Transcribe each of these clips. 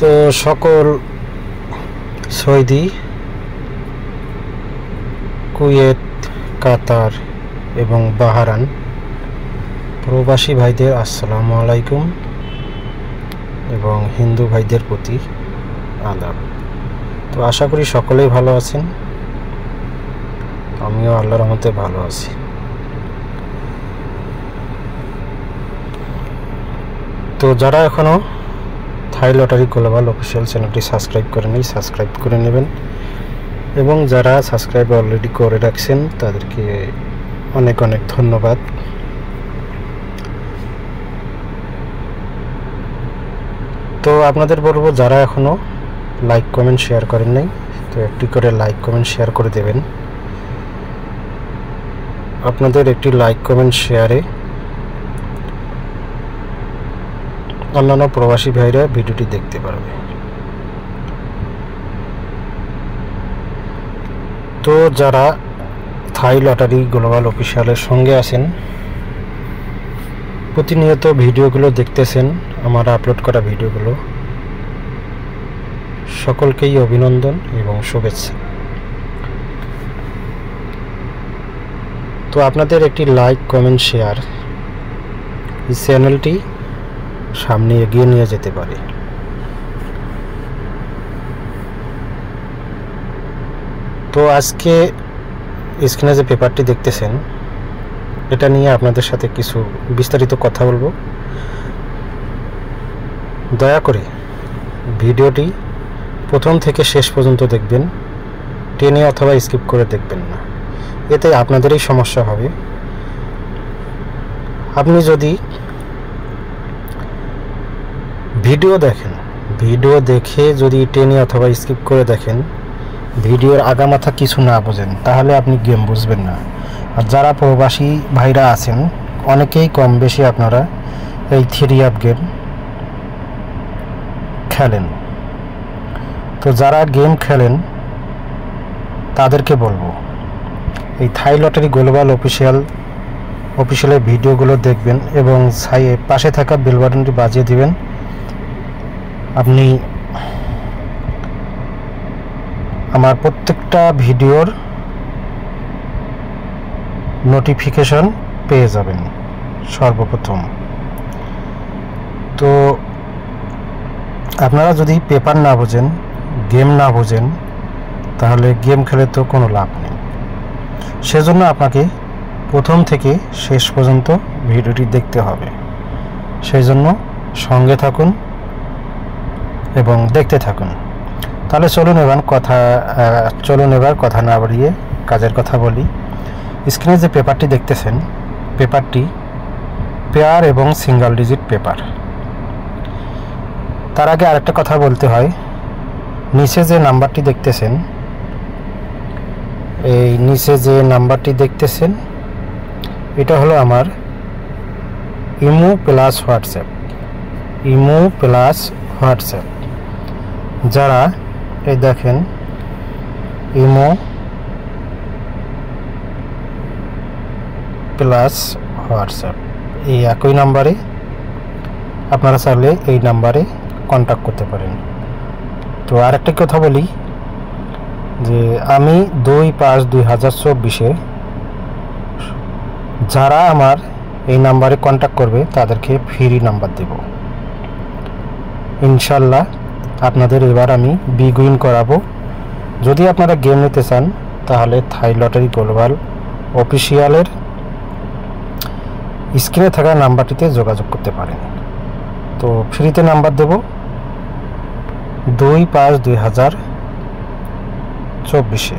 তো সকল Saudi, Kuwait, কাতার এবং বাহরাইন প্রবাসী ভাইদের আসসালামু আলাইকুম এবং হিন্দু ভাইদের প্রতি আদাব। তো আশা করি সকলেই ভালো আছেন, আমিও আল্লাহর রহমতে ভালো আছি। তো যারা এখনও থাই লটারি গ্লোবাল অফিসিয়াল চ্যানেলটি সাবস্ক্রাইব করেনি, সাবস্ক্রাইব করে নেবেন, এবং যারা সাবস্ক্রাইব অলরেডি করে রাখছেন তাদেরকে অনেক অনেক ধন্যবাদ। তো আপনাদের বলবো, যারা এখনও লাইক কমেন্ট শেয়ার করেন নাই, তো একটি করে লাইক কমেন্ট শেয়ার করে দেবেন। আপনাদের একটি লাইক কমেন্ট শেয়ারে অন্যান্য প্রবাসী ভাইরা ভিডিওটি দেখতে পারবে। তো যারা থাই লটারি গ্লোবাল অফিসিয়ালের সঙ্গে আছেন, প্রতিনিয়ত ভিডিওগুলো দেখতেছেন, আমার আপলোড করা ভিডিওগুলো, সকলকেই অভিনন্দন এবং শুভেচ্ছা। তো আপনাদের একটি লাইক কমেন্ট শেয়ার এই চ্যানেলটি সামনে এগিয়ে নিয়ে যেতে পারে। তো আজকে স্ক্রিনে যে পেপারটি দেখতেছেন, এটা নিয়ে আপনাদের সাথে কিছু বিস্তারিত কথা বলবো। দয়া করে ভিডিওটি প্রথম থেকে শেষ পর্যন্ত দেখবেন, টেনে অথবা স্কিপ করে দেখবেন না, এতে আপনাদেরই সমস্যা হবে। আপনি যদি ভিডিও দেখেন, ভিডিও দেখে যদি টেনে অথবা স্কিপ করে দেখেন, ভিডিওর আগামাথা কিছু না বোঝেন, তাহলে আপনি গেম বুঝবেন না। আর যারা প্রবাসী ভাইরা আছেন, অনেকেই কম বেশি আপনারা এই 3 গেম খেলেন। তো যারা গেম খেলেন তাদেরকে বলবো, এই থাই লটারি গ্লোবাল অফিসিয়ালের ভিডিওগুলো দেখবেন এবং পাশে থাকা বেল বাটনটি বাজিয়ে দিবেন। আপনি আমার প্রত্যেকটা ভিডিওর নোটিফিকেশন পেয়ে যাবেন সর্বপ্রথম। তো আপনারা যদি পেপার না বোঝেন, গেম না বোঝেন, তাহলে গেম খেলে তো কোনো লাভ নেই। সেজন্য আপনাকে প্রথম থেকে শেষ পর্যন্ত ভিডিওটি দেখতে হবে। সেই জন্য সঙ্গে থাকুন এবং দেখতে থাকুন। তাহলে চলুন এবার কথা না বাড়িয়ে কাজের কথা বলি। স্ক্রিনে যে পেপারটি দেখতেছেন, পেপারটি পেয়ার এবং সিঙ্গেল ডিজিট পেপার। তার আগে আরেকটা কথা বলতে হয়, নিচে যে নাম্বারটি দেখতেছেন, এই নিচে যে নাম্বারটি দেখতেছেন, এটা হলো আমার ইমো প্লাস হোয়াটসঅ্যাপ। যারা এই দেখেন ইমো প্লাস হোয়াটসঅ্যাপ, এই একই নাম্বারে আপনারা চাইলে এই নাম্বারে কন্ট্যাক্ট করতে পারেন। তো আরেকটা কথা বলি যে আমি 2/5/2024 যারা আমার এই নাম্বারে কন্ট্যাক্ট করবে তাদেরকে ফ্রি নাম্বার দেব ইনশাল্লাহ। আপনাদের এবার আমি বিগ উইন করাবো। যদি আপনারা গেম নিতে চান তাহলে থাই লটারি গ্লোবাল অফিসিয়ালের স্ক্রিনে থাকা নাম্বারটিতে যোগাযোগ করতে পারেন। তো ফ্রিতে নাম্বার দেব 2/5/2024।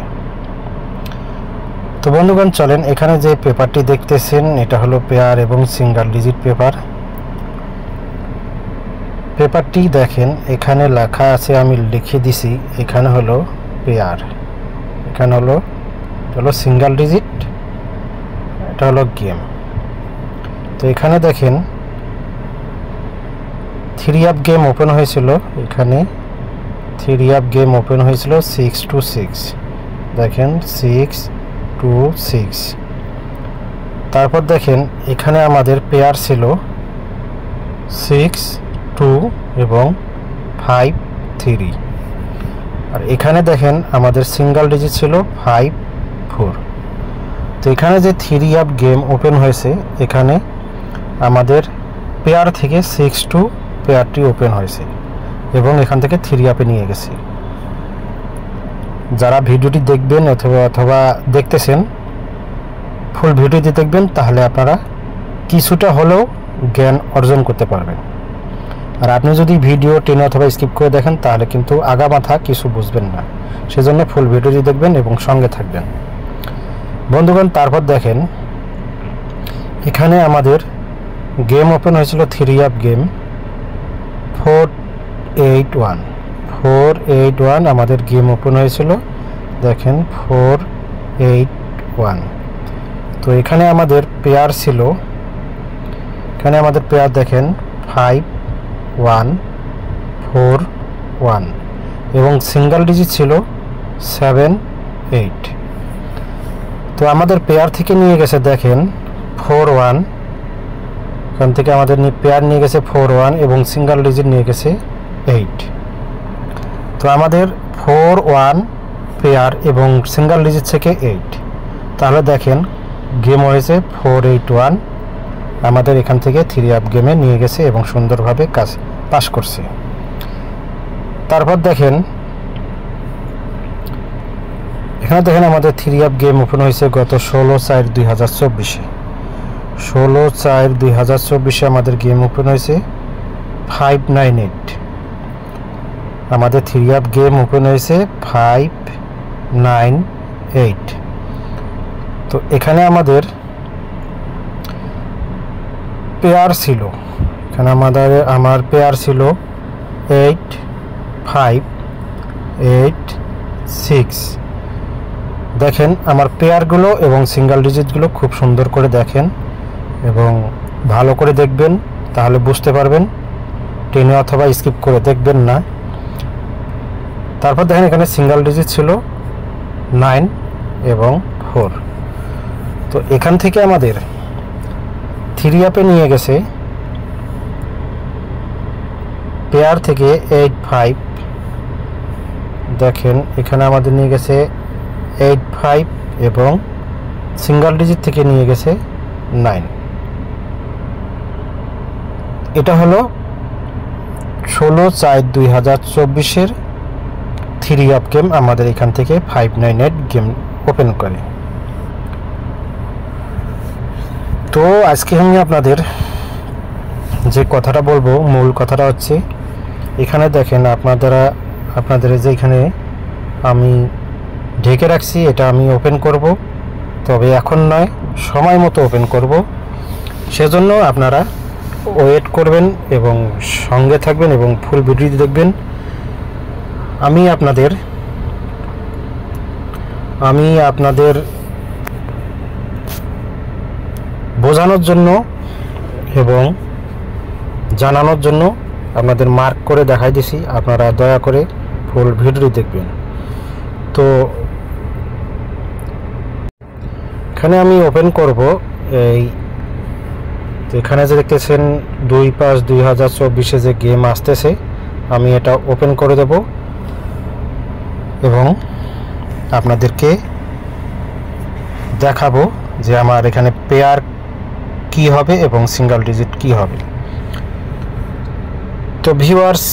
তো বন্ধুগণ, চলেন, এখানে যে পেপারটি দেখতেছেন এটা হলো পেয়ার এবং সিঙ্গেল ডিজিট পেপার। পেপারটি দেখেন, এখানে লেখা আছে, আমি লিখে দিছি, এখানে হলো পেয়ার, এখানে হলো সিঙ্গেল ডিজিট, এটা হলো গেম। তো এখানে দেখেন 3 গেম ওপেন হয়েছিল, এখানে 3 গেম ওপেন হয়েছিল 6 to 6, দেখেন 6 to 6। তারপর দেখেন এখানে আমাদের পেয়ার ছিল 6, 2 এবং 5, 3। আর এখানে দেখেন আমাদের সিঙ্গেল ডিজিট ছিল 5 4। তো এখানে যে 3 আপ গেম ওপেন হয়েছে, এখানে আমাদের পেয়ার থেকে 6 পেয়ারটি ওপেন হয়েছে এবং এখান থেকে 3 আপে নিয়ে গেছে। যারা ভিডিওটি দেখবেন অথবা দেখতেছেন, ফুল ভিডিওটি দেখবেন, তাহলে আপনারা কিছুটা হলেও জ্ঞান অর্জন করতে পারবেন। আর আপনি যদি ভিডিও টেনে অথবা স্কিপ করে দেখেন, তাহলে কিন্তু আগা মাথা কিছু বুঝবেন না। সেজন্য ফুল ভিডিওটি দেখবেন এবং সঙ্গে থাকবেন বন্ধুগণ। তারপর দেখেন এখানে আমাদের গেম ওপেন হয়েছিল 3 আপ গেম 481 আমাদের গেম ওপেন হয়েছিল, দেখেন 481। তো এখানে আমাদের পেয়ার ছিল, এখানে আমাদের পেয়ার দেখেন 5 1 4 1 এবং সিঙ্গেল ডিজিট ছিল 7 8। তো আমাদের পেয়ার থেকে নিয়ে গেছে দেখেন 4 1, এখান থেকে আমাদের পেয়ার নিয়ে গেছে 4 1 এবং সিঙ্গেল ডিজিট নিয়ে গেছে 8। তো আমাদের 4 1 পেয়ার এবং সিঙ্গেল ডিজিট থেকে 8, তাহলে দেখেন গেম হয়েছে 481। আমাদের এখান থেকে 3 আপ গেমে নিয়ে গেছে এবং সুন্দরভাবে কাজ পাস করছে। তারপর দেখেন এখানে দেখেন আমাদের 3 আপ গেম ওপেন হয়েছে গত 16/4/2024। 16/4/2024 আমাদের গেম ওপেন হয়েছে 598। আমাদের 3 আপ গেম ওপেন হয়েছে 598। তো এখানে আমাদের পেয়ার ছিল, এখানে আমার পেয়ার ছিল 8 5 8 6। দেখেন আমার পেয়ারগুলো এবং সিঙ্গেল ডিজিটগুলো খুব সুন্দর করে দেখেন এবং ভালো করে দেখবেন, তাহলে বুঝতে পারবেন। টেনে অথবা স্কিপ করে দেখবেন না। তারপর দেখেন এখানে সিঙ্গেল ডিজিট ছিল 9 এবং 4। তো এখান থেকে আমাদের 3 আপে নিয়ে গেছে পেয়ার থেকে 8 5। দেখেন এখানে আমাদের নিয়ে গেছে 8 5 এবং সিঙ্গেল ডিজিট থেকে নিয়ে গেছে 9। এটা হলো 16/4/2024 3 আপ গেম আমাদের এখান থেকে 598 গেম ওপেন করে। তো আজকে আমি আপনাদের যে কথাটা বলবো, মূল কথাটা হচ্ছে এখানে দেখেন আপনাদের যে এখানে আমি ঢেকে রাখছি, এটা আমি ওপেন করব, তবে এখন নয়, সময় মতো ওপেন করব। সেজন্য আপনারা ওয়েট করবেন এবং সঙ্গে থাকবেন এবং ফুল ভিডিও দেখবেন। আমি আপনাদের বোঝানোর জন্য এবং জানানোর জন্য আপনাদের মার্ক করে দেখাই দিছি, আপনারা দয়া করে ফুল ভিডিও দেখবেন। তো এখানে আমি ওপেন করব এখানে যে দেখতেছেন 2/5/2024 যে গেম আসতেছে, আমি এটা ওপেন করে দেব এবং আপনাদেরকে দেখাবো যে আমার এখানে পেয়ার কি হবে এবং সিঙ্গেল ডিজিট কি হবে। তো ভিউয়ার্স,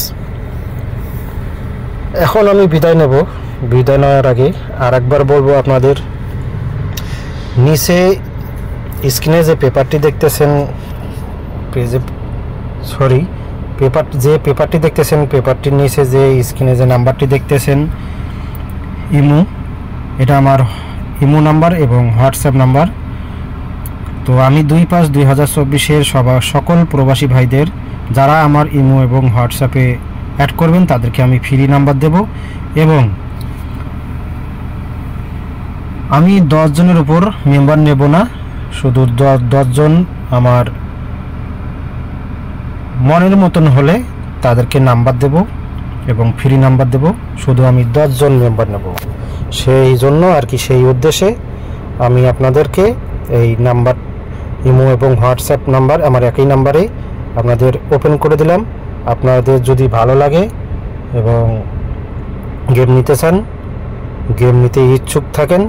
এখন আমি বিদায় নেব। বিদায় নেওয়ার আগে আরেকবার বলবো, আপনাদের নিচে স্ক্রিনে যে পেপারটি দেখতেছেন, পেপারটি দেখতেছেন, পেপারটির নিচে যে স্ক্রিনে যে নাম্বারটি দেখতেছেন ইমো, এটা আমার ইমো নাম্বার এবং হোয়াটসঅ্যাপ নাম্বার। তো আমি 2/5/2024 সকল প্রবাসী ভাইদের যারা আমার ইমো এবং হোয়াটসঅ্যাপে অ্যাড করবেন তাদেরকে আমি ফ্রি নাম্বার দেব এবং আমি 10 জনের উপর মেম্বার নেব না, শুধু 10 জন আমার মনের মতন হলে তাদেরকে নাম্বার দেব এবং ফ্রি নাম্বার দেব। শুধু আমি 10 জন মেম্বার নেব, সেই জন্য আর কি, সেই উদ্দেশ্যে আমি আপনাদেরকে এই নাম্বার ইমো এবং হোয়াটসঅ্যাপ নাম্বার আমার একই নাম্বারে আপনাদের ওপেন করে দিলাম। আপনাদের যদি ভালো লাগে এবং গেম নিতে চান, গেম নিতে ইচ্ছুক থাকেন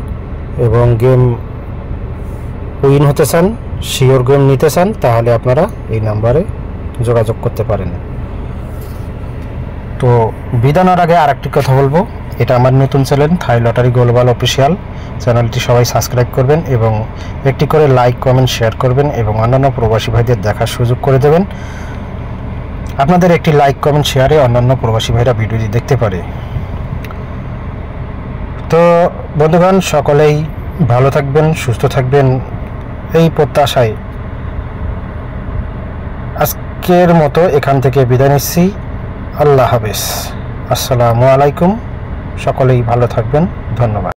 এবং গেম উইন হতে চান, শিওর গেম নিতে চান, তাহলে আপনারা এই নাম্বারে যোগাযোগ করতে পারেন। তো বিদানোর আগে আরেকটি কথা বলবো, এটা আমার নতুন চ্যানেল থাই লটারি গ্লোবাল অফিসিয়াল। চ্যানেলটি সবাই সাবস্ক্রাইব করবেন এবং একটি করে লাইক কমেন্ট শেয়ার করবেন এবং অন্যান্য প্রবাসী ভাইদের দেখার সুযোগ করে দেবেন। আপনাদের একটি লাইক কমেন্ট শেয়ারে অন্যান্য প্রবাসী ভাইরা ভিডিওটি দেখতে পারে। তো বন্ধুগণ, সকলেই ভালো থাকবেন, সুস্থ থাকবেন এই প্রত্যাশায় আজকের মতো এখান থেকে বিদায় নিচ্ছি। আল্লাহ হাফেজ, আসসালামু আলাইকুম। সকলেই ভালো থাকবেন, ধন্যবাদ।